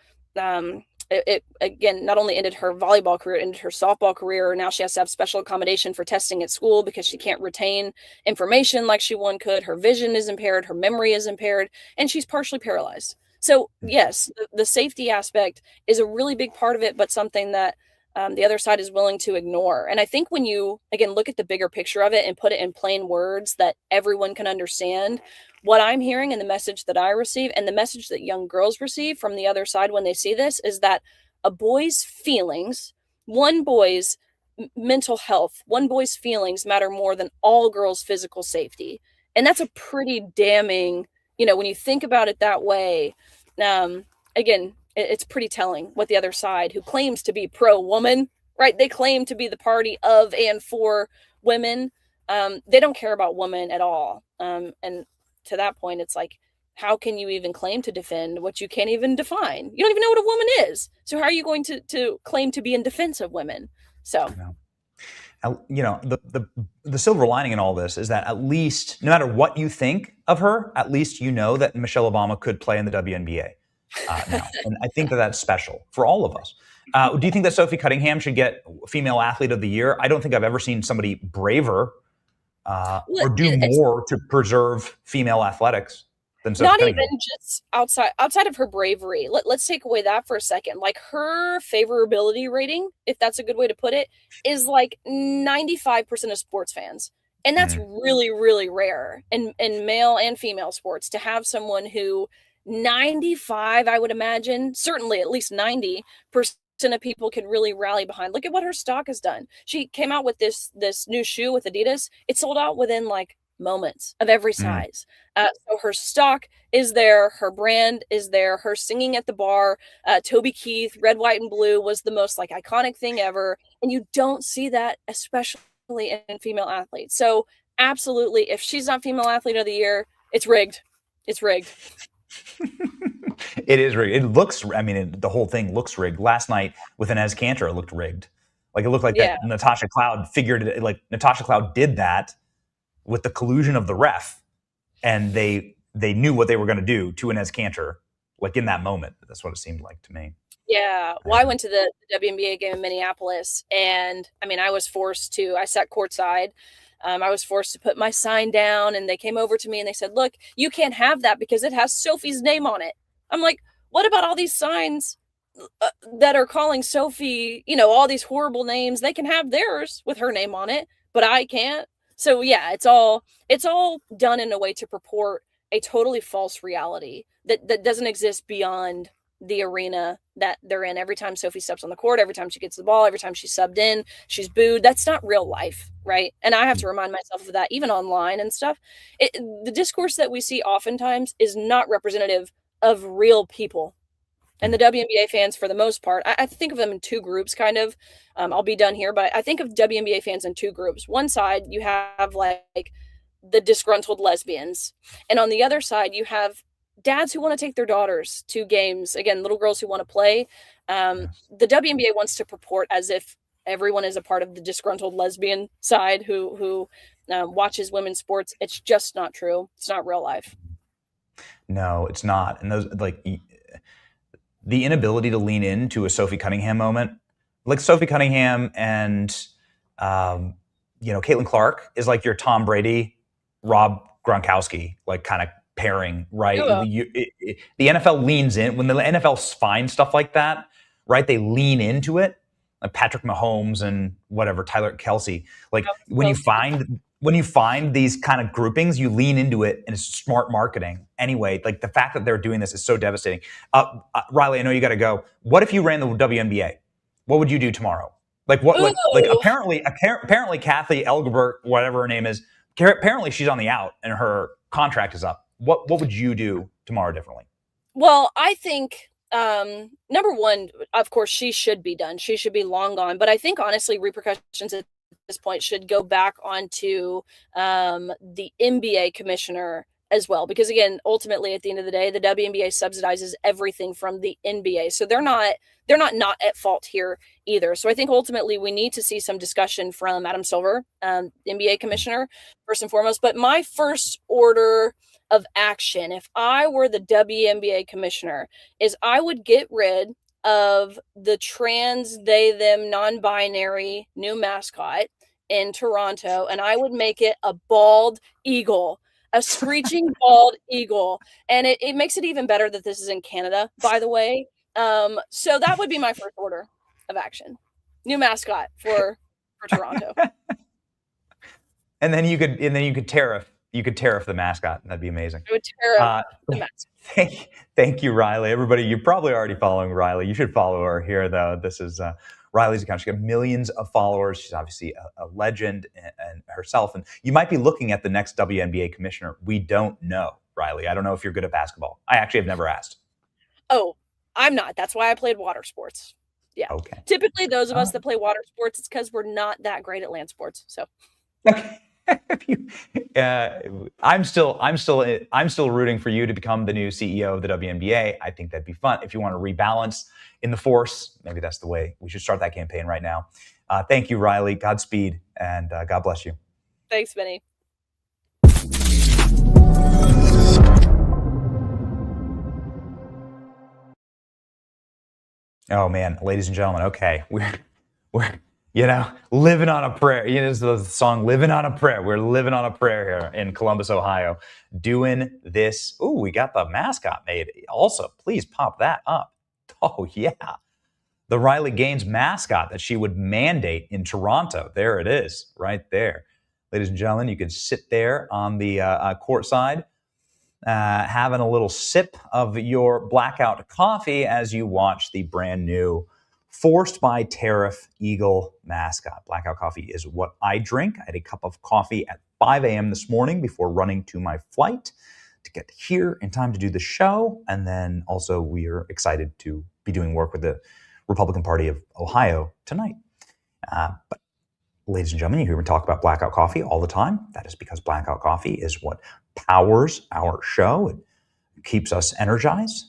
it again, not only ended her volleyball career, it ended her softball career. Now she has to have special accommodation for testing at school because she can't retain information like she once could. Her vision is impaired, her memory is impaired, and she's partially paralyzed. So yes, the safety aspect is a really big part of it, but something that the other side is willing to ignore. And I think when you, again, look at the bigger picture of it and put it in plain words that everyone can understand, what I'm hearing and the message that I receive and the message that young girls receive from the other side when they see this is that a boy's feelings, one boy's mental health, one boy's feelings matter more than all girls' physical safety. And that's a pretty damning, when you think about it that way, again, it's pretty telling what the other side, who claims to be pro-woman, right? They claim to be the party of and for women. They don't care about women at all. And to that point, it's like, how can you even claim to defend what you can't even define? You don't even know what a woman is. So how are you going to claim to be in defense of women? So, the silver lining in all this is that at least, no matter what you think of her, at least you know that Michelle Obama could play in the WNBA. Now. And I think that that's special for all of us. Do you think that Sophie Cunningham should get Female Athlete of the Year? I don't think I've ever seen somebody braver or do more to preserve female athletics than Sophie not Cunningham. Even just outside of her bravery. Let's take away that for a second. Like, her favorability rating, if that's a good way to put it, is like 95% of sports fans. And that's really, really rare in male and female sports, to have someone who 95, I would imagine, certainly at least 90% of people can really rally behind. Look at what her stock has done. She came out with this new shoe with Adidas. It sold out within like moments of every size. So her stock is there. Her brand is there. Her singing at the bar, Toby Keith, Red, White, and Blue was the most like iconic thing ever. And you don't see that, especially in female athletes. So absolutely, if she's not Female Athlete of the Year, it's rigged. It's rigged. It is rigged. It looks, the whole thing looks rigged. Last night with Enes Kanter, it looked rigged. Like, it looked like that Natasha Cloud figured it, like Natasha Cloud did that with the collusion of the ref, and they knew what they were going to do to Enes Kanter, like in that moment. That's what it seemed like to me. Yeah. Well, I went to the WNBA game in Minneapolis, and I was forced to, I sat courtside. I was forced to put my sign down, and they came over to me and they said, look, you can't have that because it has Sophie's name on it. I'm like, what about all these signs that are calling Sophie, all these horrible names? They can have theirs with her name on it, but I can't. So yeah, it's all done in a way to purport a totally false reality that doesn't exist beyond the arena that they're in. Every time Sophie steps on the court, every time she gets the ball, every time she's subbed in, she's booed. That's not real life, right? And I have to remind myself of that, even online and stuff. The discourse that we see oftentimes is not representative of real people. And the WNBA fans, for the most part, I think of them in two groups, kind of. I'll be done here, but I think of WNBA fans in two groups. One side, you have like the disgruntled lesbians. And on the other side, you have dads who want to take their daughters to games. Again, little girls who want to play. The WNBA wants to purport as if everyone is a part of the disgruntled lesbian side who watches women's sports. It's just not true. It's not real life. No, it's not. And those, like, the inability to lean into a Sophie Cunningham moment, like Sophie Cunningham and Caitlin Clark is like your Tom Brady, Rob Gronkowski, like kind of pairing, right? The NFL leans in when the NFL finds stuff like that, right? They lean into it, Patrick Mahomes and whatever, Tyler Kelsey. Like when you Kelsey. find these kind of groupings, you lean into it, and it's smart marketing. Anyway, like the fact that they're doing this is so devastating. Riley, I know you got to go. What if you ran the WNBA? What would you do tomorrow? Like what? Like apparently Kathy Elgebert, whatever her name is, apparently she's on the out and her contract is up. What would you do tomorrow differently? Well, I think number one, of course, she should be done. She should be long gone. But I think honestly, repercussions at this point should go back onto the NBA commissioner as well, because again, ultimately, at the end of the day, the WNBA subsidizes everything from the NBA, so they're not at fault here either. So I think ultimately we need to see some discussion from Adam Silver, NBA commissioner, first and foremost. But my first order of action, if I were the WNBA commissioner, is I would get rid of the trans, they, them, non-binary new mascot in Toronto, and I would make it a bald eagle. A screeching bald eagle. And it makes it even better that this is in Canada, by the way. So that would be my first order of action. New mascot for Toronto. And then you could tariff the mascot. That'd be amazing. I would tariff the mascot. Thank you, Riley. Everybody, you're probably already following Riley. You should follow her here, though. This is Riley's account. She's got millions of followers. She's obviously a legend and herself. And you might be looking at the next WNBA commissioner. We don't know, Riley. I don't know if you're good at basketball. I actually have never asked. Oh, I'm not. That's why I played water sports. Yeah. Okay. Typically, those of us that play water sports, it's because we're not that great at land sports. So. Okay. I'm still rooting for you to become the new CEO of the WNBA. I think that'd be fun. If you want to rebalance in the force, maybe that's the way we should start that campaign right now. Thank you, Riley. Godspeed, and God bless you. Thanks, Benny. Oh man, ladies and gentlemen. Okay, we're living on a prayer. It's the song "Living on a Prayer." We're living on a prayer here in Columbus, Ohio, doing this. Ooh, we got the mascot made. Also, please pop that up. Oh yeah, the Riley Gaines mascot that she would mandate in Toronto. There it is, right there, ladies and gentlemen. You can sit there on the court side, having a little sip of your blackout coffee as you watch the brand new forced by tariff Eagle mascot. Blackout coffee is what I drink. I had a cup of coffee at 5 a.m. this morning before running to my flight to get here in time to do the show. And then also we are excited to be doing work with the Republican Party of Ohio tonight. But ladies and gentlemen, you hear me talk about blackout coffee all the time. That is because blackout coffee is what powers our show. It keeps us energized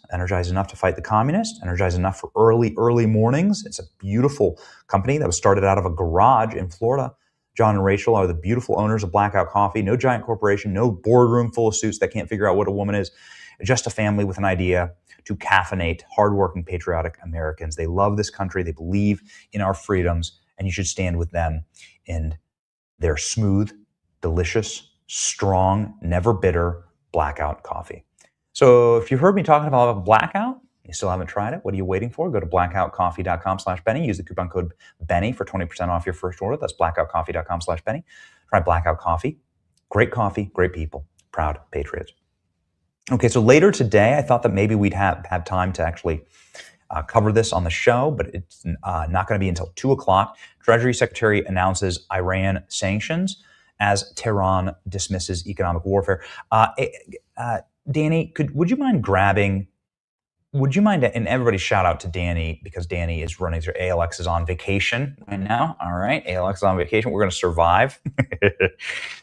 enough to fight the communists, energized enough for early mornings. It's a beautiful company that was started out of a garage in Florida. John and Rachel are the beautiful owners of Blackout Coffee. No giant corporation, no boardroom full of suits that can't figure out what a woman is. Just a family with an idea to caffeinate hardworking, patriotic Americans. They love this country. They believe in our freedoms, and you should stand with them in their smooth, delicious, strong, never bitter Blackout Coffee. So if you've heard me talking about Blackout, you still haven't tried it, what are you waiting for? Go to blackoutcoffee.com/Benny. Use the coupon code Benny for 20% off your first order. That's blackoutcoffee.com/Benny. Try Blackout Coffee. Great coffee, great people, proud patriots. Okay, so later today, I thought that maybe we'd have time to actually cover this on the show, but it's not going to be until 2 o'clock. Treasury Secretary announces Iran sanctions as Tehran dismisses economic warfare. Danny, would you mind, and everybody shout out to Danny because Danny is running through, ALX is on vacation right now. All right, ALX is on vacation. We're going to survive.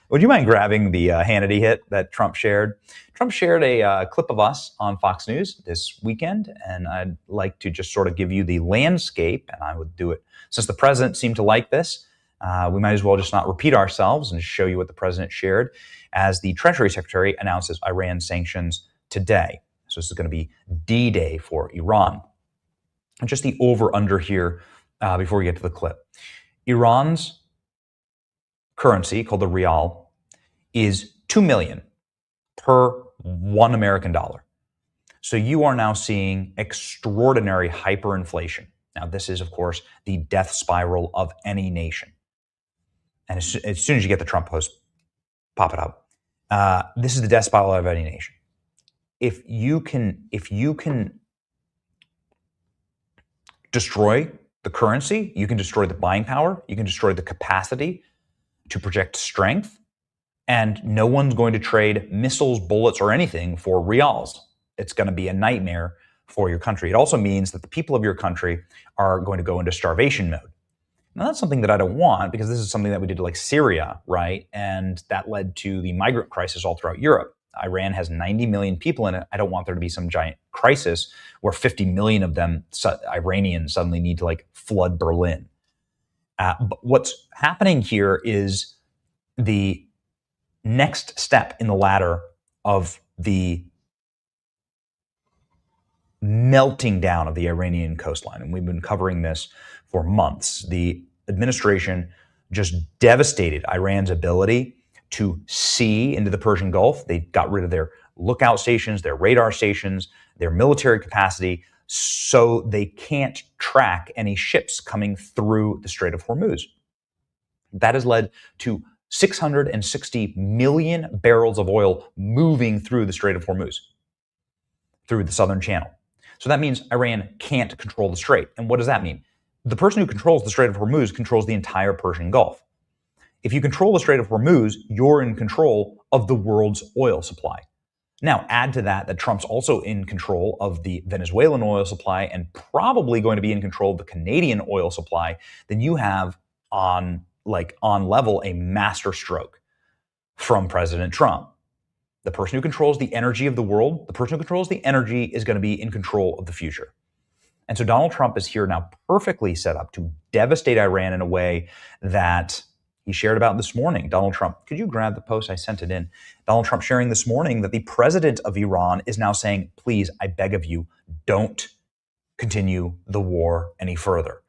Would you mind grabbing the Hannity hit that Trump shared? Trump shared a clip of us on Fox News this weekend, and I'd like to just sort of give you the landscape, and I would do it. Since the president seemed to like this, we might as well just not repeat ourselves and show you what the president shared as the Treasury Secretary announces Iran sanctions today. So this is going to be D-Day for Iran. And just the over-under here before we get to the clip. Iran's currency, called the rial, is $2 million per $1 American dollar. So you are now seeing extraordinary hyperinflation Now, this is, of course, the death spiral of any nation. And as soon as you get the Trump post, pop it up. This is the death spiral of any nation. If you can destroy the currency, you can destroy the buying power, you can destroy the capacity to project strength, and no one's going to trade missiles, bullets, or anything for reals. It's going to be a nightmare for your country. It also means that the people of your country are going to go into starvation mode. Now, that's something that I don't want, because this is something that we did to like Syria, right? And that led to the migrant crisis all throughout Europe. Iran has 90 million people in it. I don't want there to be some giant crisis where 50 million of them, Iranians, suddenly need to like flood Berlin. But what's happening here is the next step in the ladder of the melting down of the Iranian coastline. And we've been covering this for months. The administration just devastated Iran's ability to see into the Persian Gulf. They got rid of their lookout stations, their radar stations, their military capacity, so they can't track any ships coming through the Strait of Hormuz. That has led to 660 million barrels of oil moving through the Strait of Hormuz, through the southern channel. So that means Iran can't control the strait. And what does that mean? The person who controls the Strait of Hormuz controls the entire Persian Gulf. If you control the Strait of Hormuz, you're in control of the world's oil supply. Now, add to that Trump's also in control of the Venezuelan oil supply and probably going to be in control of the Canadian oil supply, then you have on level a master stroke from President Trump. The person who controls the energy of the world, the person who controls the energy is going to be in control of the future. And so Donald Trump is here now perfectly set up to devastate Iran in a way that he shared about this morning. Donald Trump, could you grab the post? I sent it in. Donald Trump sharing this morning that the president of Iran is now saying, please, I beg of you, don't continue the war any further.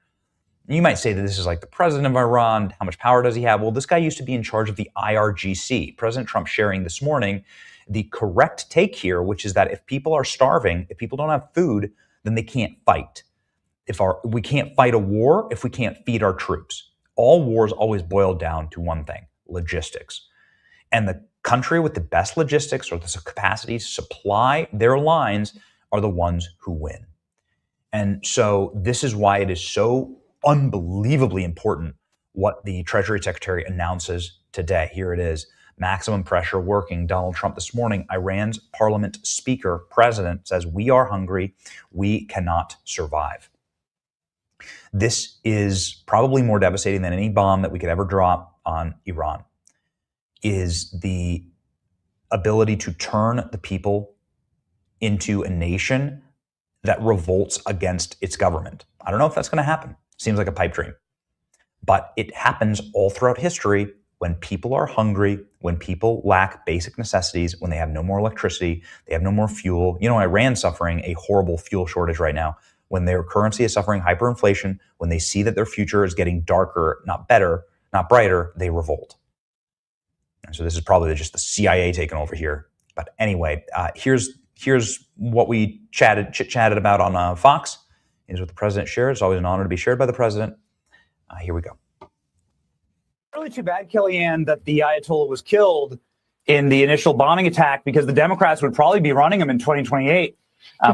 You might say that this is like the president of Iran. How much power does he have? Well, this guy used to be in charge of the IRGC. President Trump sharing this morning the correct take here, which is that if people are starving, if people don't have food, then they can't fight. We can't fight a war if we can't feed our troops. All wars always boil down to one thing: logistics. And the country with the best logistics or the capacity to supply their lines are the ones who win. And so this is why it is so unbelievably important what the Treasury Secretary announces today. Here it is. Maximum pressure working. Donald Trump this morning, Iran's parliament speaker, president, says, we are hungry. We cannot survive. This is probably more devastating than any bomb that we could ever drop on Iran, is the ability to turn the people into a nation that revolts against its government. I don't know if that's going to happen. Seems like a pipe dream. But it happens all throughout history when people are hungry, when people lack basic necessities, when they have no more electricity, they have no more fuel. You know, Iran's suffering a horrible fuel shortage right now. When their currency is suffering hyperinflation, when they see that their future is getting darker, not better, not brighter, they revolt. And so this is probably just the CIA taking over here. But anyway, here's what we chit-chatted about on Fox. Is what the president shared. It's always an honor to be shared by the president. Here we go. Really too bad, Kellyanne, that the Ayatollah was killed in the initial bombing attack, because the Democrats would probably be running him in 2028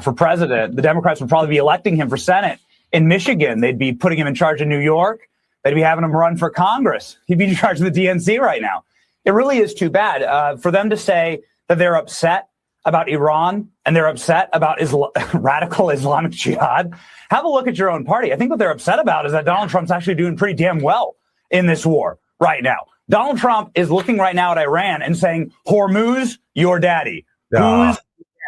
for president. The Democrats would probably be electing him for Senate. In Michigan, they'd be putting him in charge of New York. They'd be having him run for Congress. He'd be in charge of the DNC right now. It really is too bad for them to say that they're upset about Iran and they're upset about radical Islamic jihad. Have a look at your own party. I think what they're upset about is that Donald Trump's actually doing pretty damn well in this war right now. Donald Trump is looking right now at Iran and saying, Hormuz, your daddy. Who's your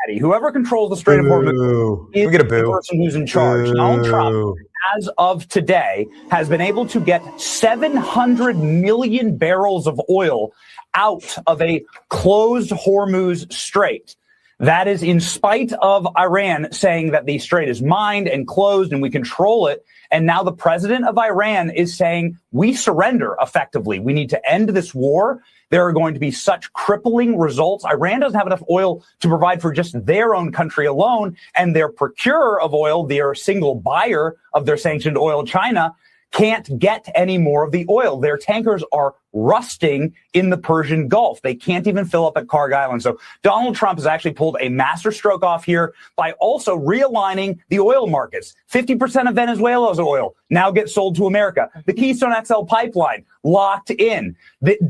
daddy? Whoever controls the Strait of Hormuz is the person who's in charge. Donald Trump, as of today, has been able to get 700 million barrels of oil out of a closed Hormuz Strait. That is in spite of Iran saying that the strait is mined and closed and we control it. And now the president of Iran is saying we surrender effectively. We need to end this war. there are going to be such crippling results. Iran doesn't have enough oil to provide for just their own country alone, and their procurer of oil, their single buyer of their sanctioned oil, China, can't get any more of the oil. Their tankers are rusting in the Persian Gulf. They can't even fill up at Kharg Island. So Donald Trump has actually pulled a masterstroke off here by also realigning the oil markets. 50% of Venezuela's oil now gets sold to America. The Keystone XL pipeline locked in.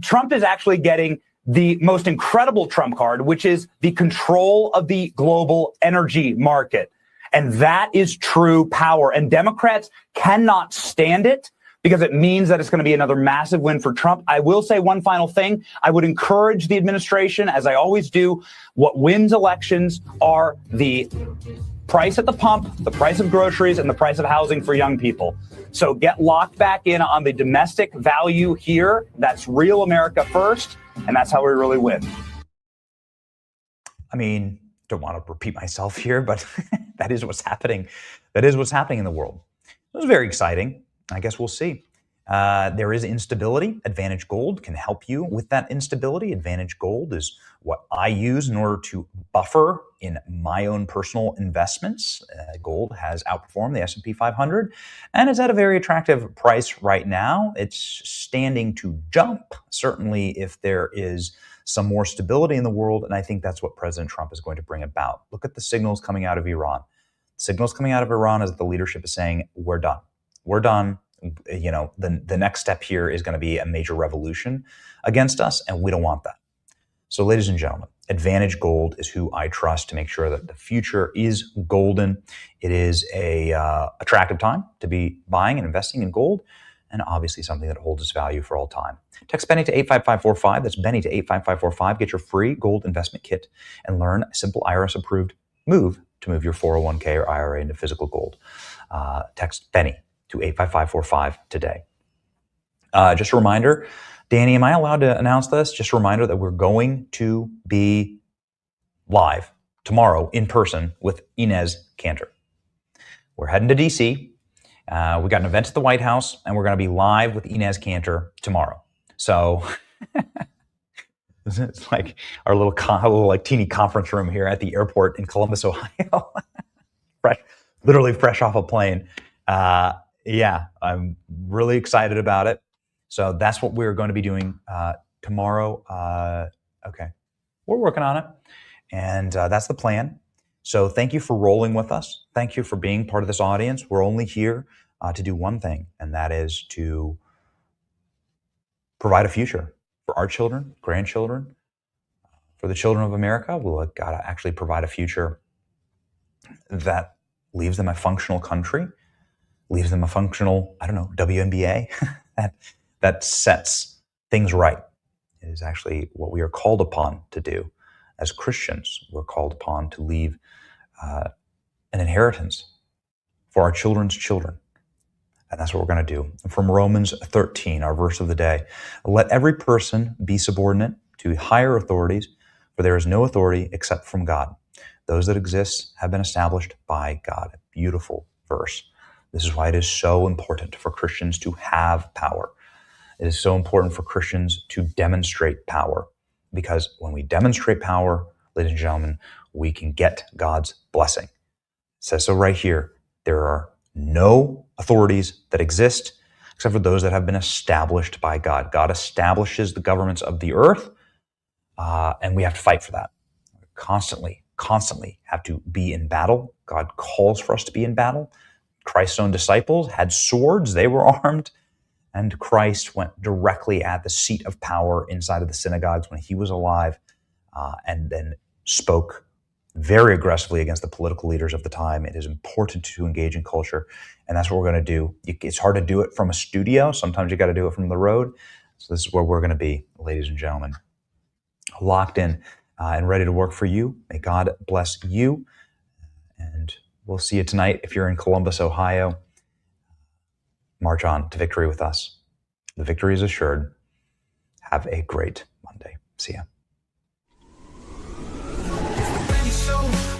Trump is actually getting the most incredible trump card, which is the control of the global energy market. And that is true power. And Democrats cannot stand it because it means that it's going to be another massive win for Trump. I will say one final thing. I would encourage the administration, as I always do, what wins elections are the price at the pump, the price of groceries, and the price of housing for young people. So get locked back in on the domestic value here. That's real America first, and that's how we really win. I mean, don't want to repeat myself here, but that is what's happening. That is what's happening in the world. It was very exciting. I guess we'll see. There is instability. Advantage Gold can help you with that instability. Advantage Gold is what I use in order to buffer in my own personal investments. Gold has outperformed the S&P 500 and is at a very attractive price right now. It's standing to jump, certainly if there is some more stability in the world, and I think that's what President Trump is going to bring about. Look at the signals coming out of Iran. Signals coming out of Iran is that the leadership is saying, we're done. We're done. You know, the next step here is going to be a major revolution against us, and we don't want that. So, ladies and gentlemen, Advantage Gold is who I trust to make sure that the future is golden. It is a attractive time to be buying and investing in gold, and obviously something that holds its value for all time. Text Benny to 85545. That's Benny to 85545. Get your free gold investment kit and learn a simple IRS-approved move to move your 401k or IRA into physical gold. Text Benny to 85545 today. Just a reminder, Danny, am I allowed to announce this? Just a reminder that we're going to be live tomorrow in person with Enes Kanter. We're heading to D.C., we got an event at the White House, and we're going to be live with Enes Kanter tomorrow. So it's like our little like teeny conference room here at the airport in Columbus, Ohio. Literally fresh off a plane. Yeah, I'm really excited about it. So that's what we're going to be doing tomorrow. Okay, we're working on it, and that's the plan. So thank you for rolling with us. Thank you for being part of this audience. We're only here to do one thing, and that is to provide a future for our children, grandchildren, for the children of America. We've got to actually provide a future that leaves them a functional country, leaves them a functional, WNBA, that sets things right. It is actually what we are called upon to do. As Christians, we're called upon to leave an inheritance for our children's children. And that's what we're going to do. From Romans 13, our verse of the day, let every person be subordinate to higher authorities, for there is no authority except from God. Those that exist have been established by God. A beautiful verse. This is why it is so important for Christians to have power. It is so important for Christians to demonstrate power, because when we demonstrate power, ladies and gentlemen, we can get God's blessing. It says so right here. There are no authorities that exist except for those that have been established by God. God establishes the governments of the earth, and we have to fight for that. Constantly have to be in battle. God calls for us to be in battle. Christ's own disciples had swords. They were armed. And Christ went directly at the seat of power inside of the synagogues when he was alive, and then spoke very aggressively against the political leaders of the time. It is important to engage in culture, and that's what we're going to do. It's hard to do it from a studio. Sometimes you got to do it from the road. So this is where we're going to be, ladies and gentlemen, locked in and ready to work for you. May God bless you, and we'll see you tonight if you're in Columbus, Ohio. March on to victory with us. The victory is assured. Have a great Monday. See ya.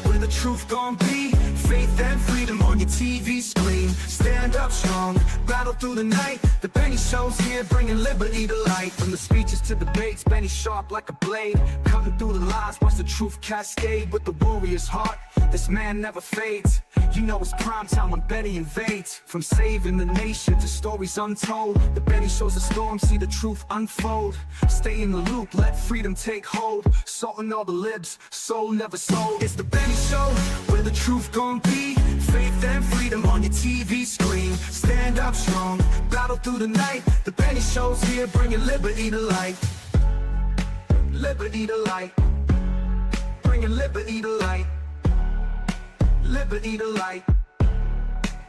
Where the truth gon' be, faith and freedom on your TV screen. Stand stand up strong, battle through the night. The Benny Show's here, bringing liberty to light. From the speeches to debates, Benny sharp like a blade, cutting through the lies, watch the truth cascade. With the warrior's heart, this man never fades. You know it's prime time when Benny invades. From saving the nation to stories untold, the Benny Show's a storm, see the truth unfold. Stay in the loop, let freedom take hold. Salt in all the libs, soul never sold. It's the Benny Show, where the truth gon' be. Faith and freedom on your TV screen. Stand up strong, battle through the night. The Benny Show's here, bringing liberty to light. Liberty to light. Bringing liberty to light. Liberty to light.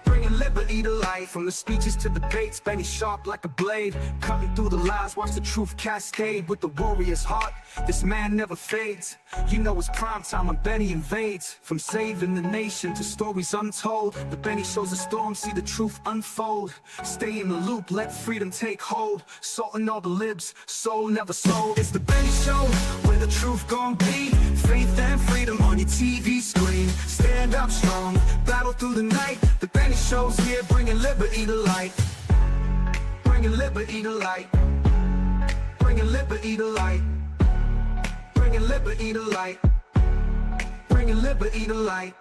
Bringing liberty to light. From the speeches to debates, Benny sharp like a blade, cutting through the lies, watch the truth cascade. With the warrior's heart, this man never fades. You know it's prime time when Benny invades. From saving the nation to stories untold, the Benny Show's a storm, see the truth unfold. Stay in the loop, let freedom take hold. Salt in all the libs, soul never sold. It's the Benny Show, where the truth gon' be. Faith and freedom on your TV screen. Stand up strong, battle through the night. The Benny Show's here, bringing liberty to light. Bringing liberty to light. Bringing liberty to light. Bringing liberty to light. Bringing liberty to light.